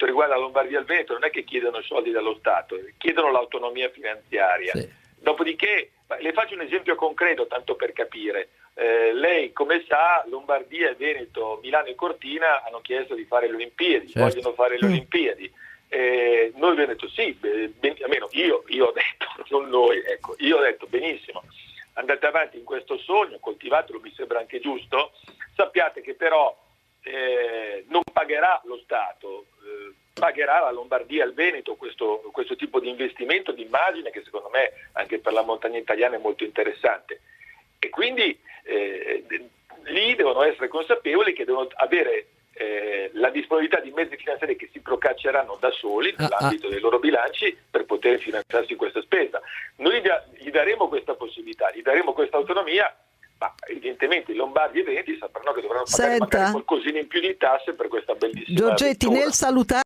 quanto riguarda la Lombardia e il Veneto non è che chiedono soldi dallo Stato, chiedono l'autonomia finanziaria. Sì. Dopodiché, le faccio un esempio concreto, tanto per capire. Lei, come sa, Lombardia e Veneto, Milano e Cortina hanno chiesto di fare le Olimpiadi, Certo. vogliono fare le Olimpiadi. Noi Veneto sì, almeno io ho detto, non noi, ecco, io ho detto benissimo, andate avanti in questo sogno, coltivatelo, mi sembra anche giusto, sappiate che però non pagherà lo Stato, pagherà la Lombardia e il Veneto questo tipo di investimento di immagine che secondo me anche per la montagna italiana è molto interessante, e quindi lì devono essere consapevoli che devono avere la disponibilità di mezzi finanziari che si procacceranno da soli nell'ambito dei loro bilanci per poter finanziarsi questa spesa. Noi gli daremo questa possibilità, gli daremo questa autonomia, ma evidentemente i lombardi e i veneti sapranno che dovranno pagare magari qualcosina in più di tasse per questa bellissima Giorgetti, avventura. nel salutare